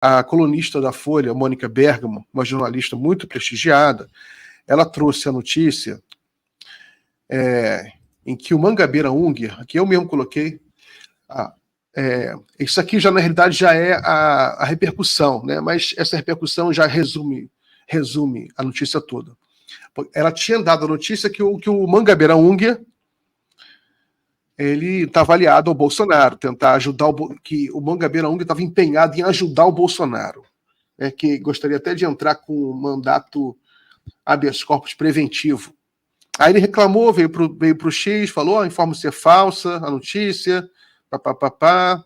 a colunista da Folha, Mônica Bergamo, uma jornalista muito prestigiada, ela trouxe a notícia em que o Mangabeira Unger, que eu mesmo coloquei, isso aqui já na realidade já é a repercussão, né? Mas essa repercussão já resume a notícia toda. Ela tinha dado a notícia que o Mangabeira Unger ele estava aliado ao Bolsonaro, tentar ajudar que o Mangabeira Unger estava empenhado em ajudar o Bolsonaro, né? Que gostaria até de entrar com um mandato habeas corpus preventivo. Aí ele reclamou, veio para o X, falou, informa ser falsa a notícia, papapá.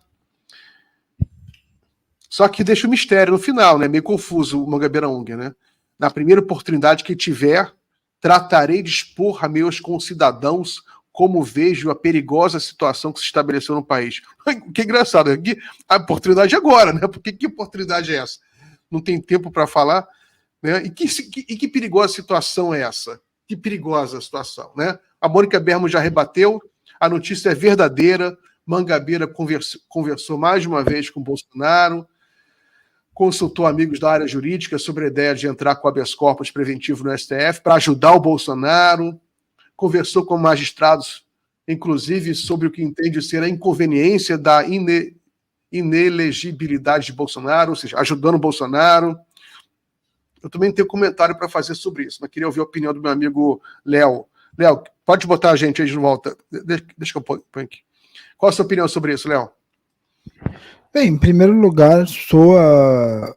Só que deixa o mistério no final, né? Meio confuso o Mangabeira Unger, né? Na primeira oportunidade que tiver, tratarei de expor a meus concidadãos como vejo a perigosa situação que se estabeleceu no país. Que engraçado, a oportunidade é agora, né? Porque que oportunidade é essa? Não tem tempo para falar, né? E que perigosa situação é essa? Que perigosa situação, né? A Mônica Bergamo já rebateu, a notícia é verdadeira, Mangabeira conversou mais de uma vez com Bolsonaro, consultou amigos da área jurídica sobre a ideia de entrar com habeas corpus preventivo no STF para ajudar o Bolsonaro, conversou com magistrados, inclusive, sobre o que entende ser a inconveniência da inelegibilidade de Bolsonaro, ou seja, ajudando o Bolsonaro. Eu também tenho comentário para fazer sobre isso, mas queria ouvir a opinião do meu amigo Léo. Léo, pode botar a gente aí de volta. Deixa que eu ponho aqui. Qual a sua opinião sobre isso, Léo? Bem, em primeiro lugar, soa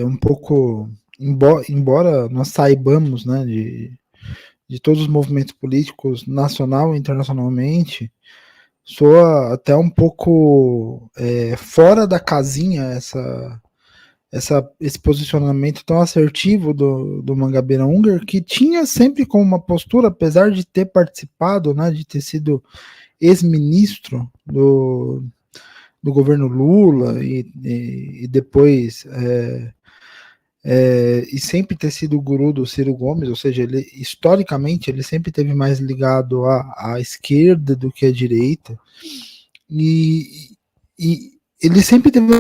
um pouco, embora nós saibamos, né, de todos os movimentos políticos, nacional e internacionalmente, soa até um pouco fora da casinha esse posicionamento tão assertivo do Mangabeira Unger, que tinha sempre como uma postura, apesar de ter participado, né, de ter sido ex-ministro do governo Lula e depois e sempre ter sido o guru do Ciro Gomes, ou seja, ele historicamente ele sempre teve mais ligado à esquerda do que à direita, e ele sempre teve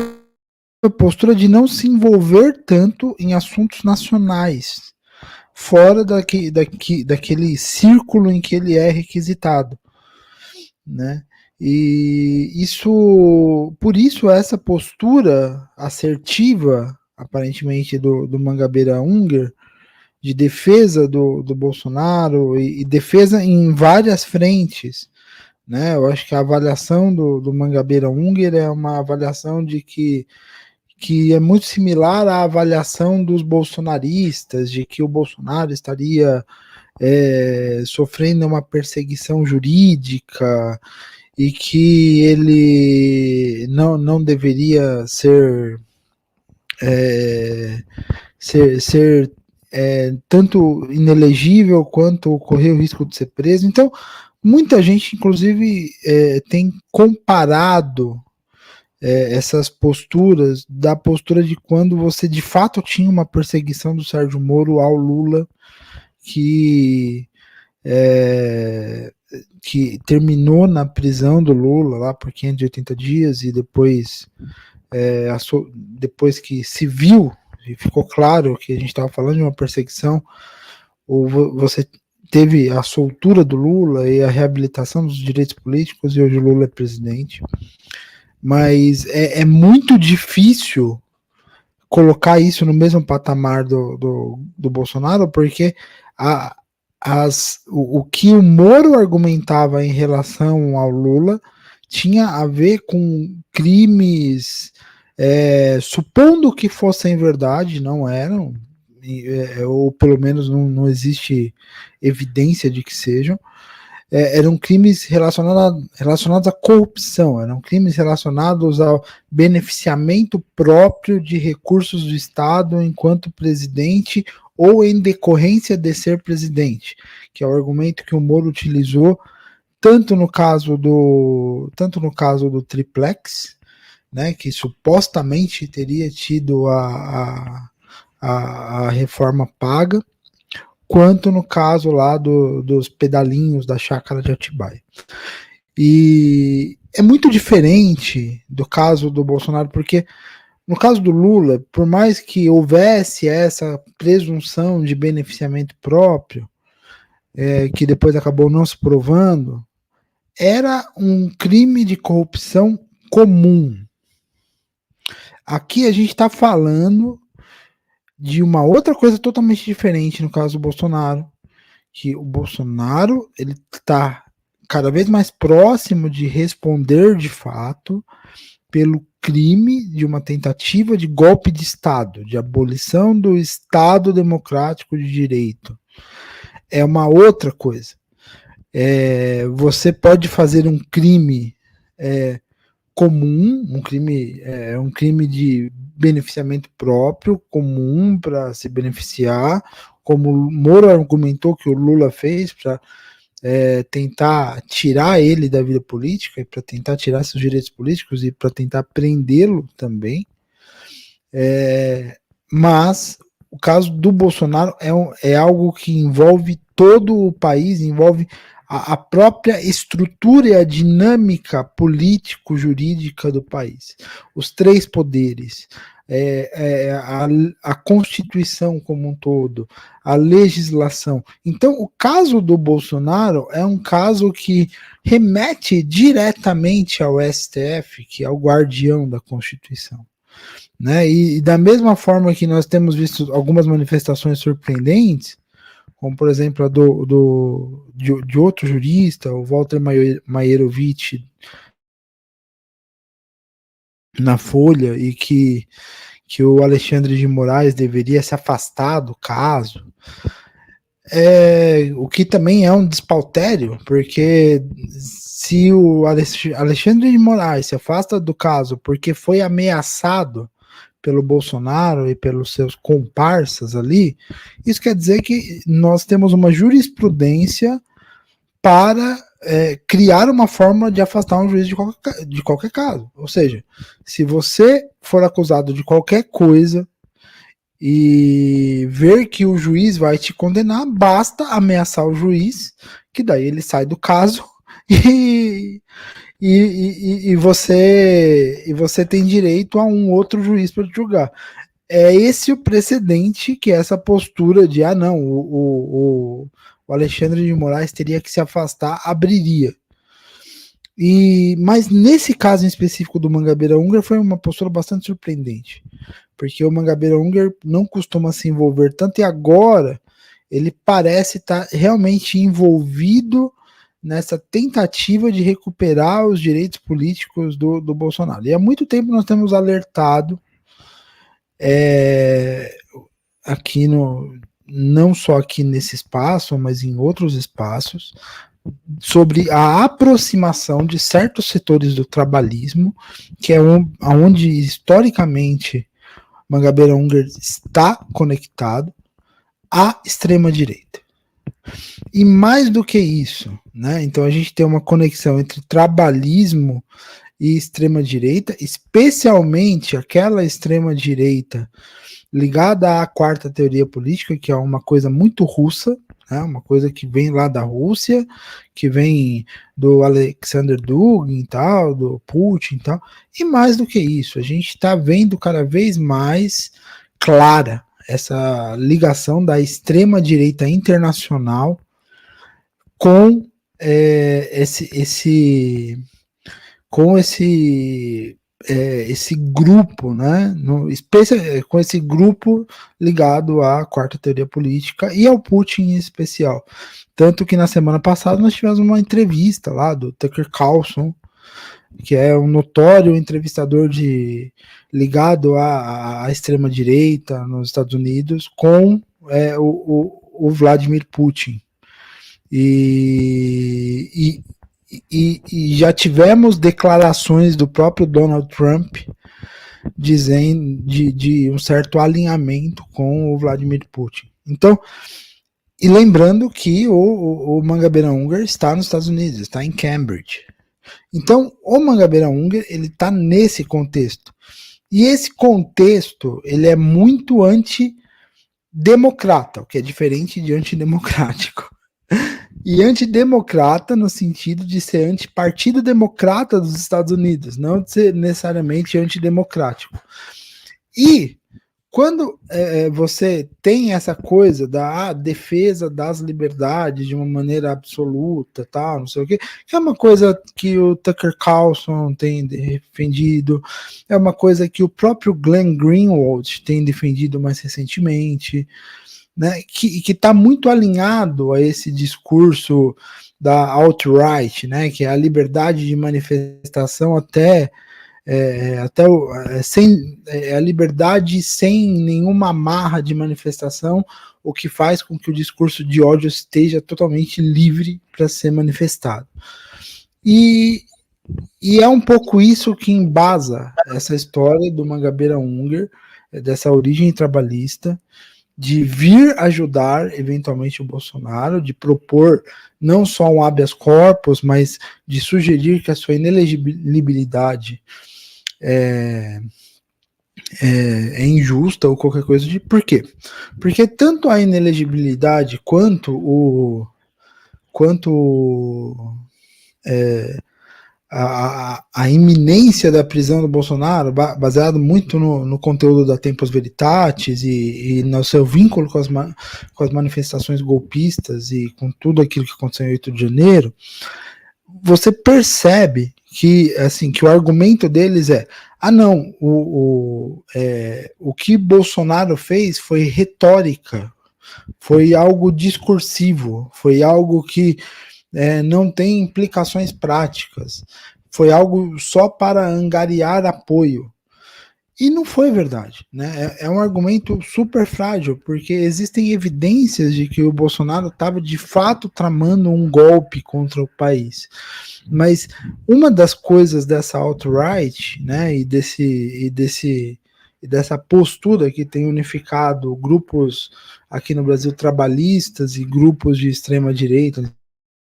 a postura de não se envolver tanto em assuntos nacionais, fora daquele círculo em que ele é requisitado, né? E por isso essa postura assertiva, aparentemente, do Mangabeira Unger, de defesa do Bolsonaro e defesa em várias frentes, né? Eu acho que a avaliação do Mangabeira Unger é uma avaliação de que é muito similar à avaliação dos bolsonaristas, de que o Bolsonaro estaria sofrendo uma perseguição jurídica e que ele não deveria ser tanto inelegível quanto correr o risco de ser preso. Então, muita gente, inclusive, tem comparado essas posturas da postura de quando você de fato tinha uma perseguição do Sérgio Moro ao Lula, que terminou na prisão do Lula lá por 580 dias e depois que se viu e ficou claro que a gente estava falando de uma perseguição, ou você teve a soltura do Lula e a reabilitação dos direitos políticos, e hoje o Lula é presidente. Mas é muito difícil colocar isso no mesmo patamar do Bolsonaro, porque o que o Moro argumentava em relação ao Lula tinha a ver com crimes, supondo que fossem verdade, não eram, ou pelo menos não existe evidência de que sejam, eram crimes relacionados à corrupção, eram crimes relacionados ao beneficiamento próprio de recursos do Estado enquanto presidente ou em decorrência de ser presidente, que é o argumento que o Moro utilizou tanto no caso do triplex, né, que supostamente teria tido a reforma paga, quanto no caso lá dos pedalinhos da chácara de Atibaia. E é muito diferente do caso do Bolsonaro, porque No caso do Lula, por mais que houvesse essa presunção de beneficiamento próprio, que depois acabou não se provando, era um crime de corrupção comum. Aqui a gente está falando de uma outra coisa totalmente diferente no caso do Bolsonaro, que o Bolsonaro ele está cada vez mais próximo de responder de fato pelo crime de uma tentativa de golpe de Estado, de abolição do Estado democrático de direito. É uma outra coisa. Você pode fazer um crime comum, um crime de beneficiamento próprio, comum para se beneficiar, como o Moro argumentou que o Lula fez para tentar tirar ele da vida política e para tentar tirar seus direitos políticos e para tentar prendê-lo também. Mas o caso do Bolsonaro é algo que envolve todo o país, envolve a própria estrutura e a dinâmica político-jurídica do país. Os três poderes, a Constituição como um todo, a legislação. Então, o caso do Bolsonaro é um caso que remete diretamente ao STF, que é o guardião da Constituição. Né? E da mesma forma que nós temos visto algumas manifestações surpreendentes, como por exemplo a de outro jurista, o Walter Maierovitch, na Folha, e que o Alexandre de Moraes deveria se afastar do caso, o que também é um despautério, porque se o Alexandre de Moraes se afasta do caso porque foi ameaçado pelo Bolsonaro e pelos seus comparsas ali, isso quer dizer que nós temos uma jurisprudência para criar uma forma de afastar um juiz de qualquer caso. Ou seja, se você for acusado de qualquer coisa e ver que o juiz vai te condenar, basta ameaçar o juiz, que daí ele sai do caso e você tem direito a um outro juiz para te julgar. É esse o precedente que essa postura de não, o Alexandre de Moraes teria que se afastar abriria. Mas nesse caso em específico do Mangabeira Unger foi uma postura bastante surpreendente, porque o Mangabeira Unger não costuma se envolver tanto, e agora ele parece estar realmente envolvido nessa tentativa de recuperar os direitos políticos do Bolsonaro. E há muito tempo nós temos alertado aqui não só aqui nesse espaço, mas em outros espaços, sobre a aproximação de certos setores do trabalhismo, que é onde historicamente Mangabeira Unger está conectado à extrema-direita. E mais do que isso, né? Então a gente tem uma conexão entre trabalhismo e extrema-direita, especialmente aquela extrema-direita ligada à quarta teoria política, que é uma coisa muito russa, né? Uma coisa que vem lá da Rússia, que vem do Alexander Dugin e tal, do Putin e tal. E mais do que isso, a gente está vendo cada vez mais clara essa ligação da extrema-direita internacional com esse grupo, né? Com esse grupo ligado à quarta teoria política e ao Putin em especial. Tanto que na semana passada nós tivemos uma entrevista lá do Tucker Carlson, que é um notório entrevistador ligado à extrema-direita nos Estados Unidos, com o Vladimir Putin. E já tivemos declarações do próprio Donald Trump dizendo de um certo alinhamento com o Vladimir Putin. Então, e lembrando que o Mangabeira Unger está nos Estados Unidos, está em Cambridge. Então, o Mangabeira Unger, ele está nesse contexto. E esse contexto, ele é muito antidemocrata, o que é diferente de antidemocrático. E antidemocrata no sentido de ser antipartido democrata dos Estados Unidos, não de ser necessariamente antidemocrático. E quando você tem essa coisa da defesa das liberdades de uma maneira absoluta, tal, não sei o quê, que é uma coisa que o Tucker Carlson tem defendido, é uma coisa que o próprio Glenn Greenwald tem defendido mais recentemente, né, que está muito alinhado a esse discurso da alt-right, né, que é a liberdade de manifestação sem a liberdade sem nenhuma amarra de manifestação, o que faz com que o discurso de ódio esteja totalmente livre para ser manifestado. E é um pouco isso que embasa essa história do Mangabeira Unger, dessa origem trabalhista, de vir ajudar eventualmente o Bolsonaro, de propor não só um habeas corpus, mas de sugerir que a sua inelegibilidade é injusta ou qualquer coisa de. Por quê? Porque tanto a inelegibilidade quanto a iminência da prisão do Bolsonaro, baseado muito no conteúdo da Tempus Veritatis e no seu vínculo com as manifestações golpistas e com tudo aquilo que aconteceu em 8 de janeiro, você percebe que, assim, que o argumento deles não, o que Bolsonaro fez foi retórica, foi algo discursivo, foi algo que não tem implicações práticas, foi algo só para angariar apoio. E não foi verdade, né? É um argumento super frágil, porque existem evidências de que o Bolsonaro estava de fato tramando um golpe contra o país. Mas uma das coisas dessa alt-right, né, e dessa postura que tem unificado grupos aqui no Brasil trabalhistas e grupos de extrema direita,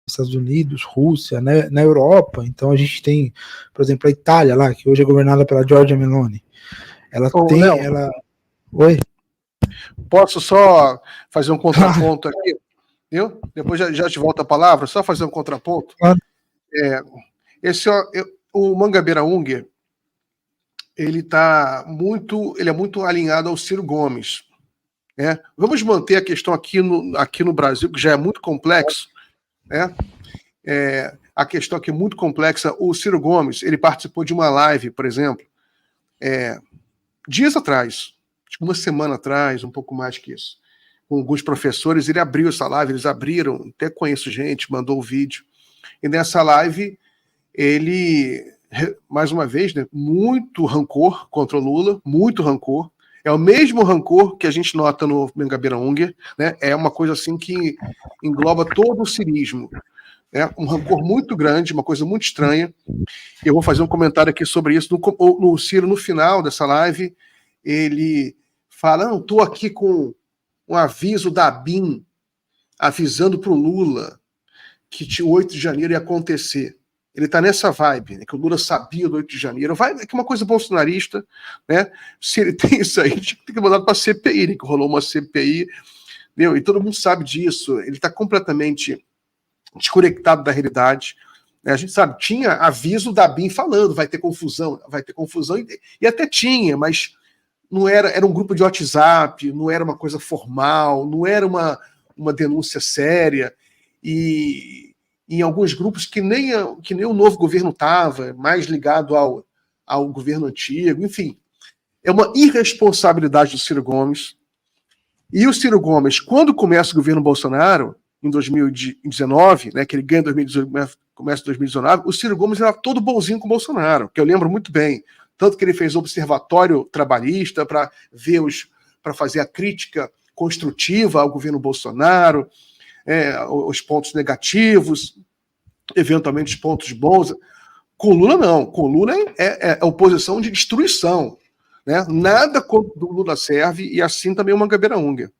Estados Unidos, Rússia, né, na Europa. Então a gente tem, por exemplo, a Itália lá, que hoje é governada pela Giorgia Meloni. Ela tem. Léo, Oi? Posso só fazer um contraponto aqui? Eu? Depois já te volto a palavra, só fazer um contraponto. Claro. O Mangabeira Unger, ele é muito alinhado ao Ciro Gomes. Né? Vamos manter a questão aqui no Brasil, que já é muito complexo. Né? A questão aqui é muito complexa. O Ciro Gomes, ele participou de uma live, por exemplo, dias atrás, acho que uma semana atrás, um pouco mais que isso, com alguns professores. Ele abriu essa live, eles abriram, até conheço gente, mandou o vídeo, e nessa live ele, mais uma vez, né, muito rancor contra o Lula, muito rancor. É o mesmo rancor que a gente nota no Mangabeira Unger, né? É uma coisa assim que engloba todo o cirismo. Um rancor muito grande, uma coisa muito estranha. E eu vou fazer um comentário aqui sobre isso. No Ciro, no final dessa live, ele fala: não, estou aqui com um aviso da ABIN avisando para o Lula que o 8 de janeiro ia acontecer. Ele está nessa vibe, né, que o Lula sabia do 8 de janeiro. É que uma coisa bolsonarista, né? Se ele tem isso aí, tinha que ter mandado para a CPI, né, que rolou uma CPI, e todo mundo sabe disso. Ele está completamente desconectado da realidade. A gente sabe, tinha aviso da BIM falando, vai ter confusão, e até tinha, mas não era um grupo de WhatsApp, não era uma coisa formal, não era uma denúncia séria, e em alguns grupos que nem o novo governo estava, mais ligado ao governo antigo, enfim. É uma irresponsabilidade do Ciro Gomes. E o Ciro Gomes, quando começa o governo Bolsonaro, em 2019, né, que ele ganha em 2018, começa em 2019, o Ciro Gomes era todo bonzinho com o Bolsonaro, que eu lembro muito bem. Tanto que ele fez observatório trabalhista para fazer a crítica construtiva ao governo Bolsonaro, os pontos negativos, eventualmente os pontos bons. Com o Lula, não. Com o Lula é oposição de destruição. Né? Nada do Lula serve, e assim também o Mangabeira Unger.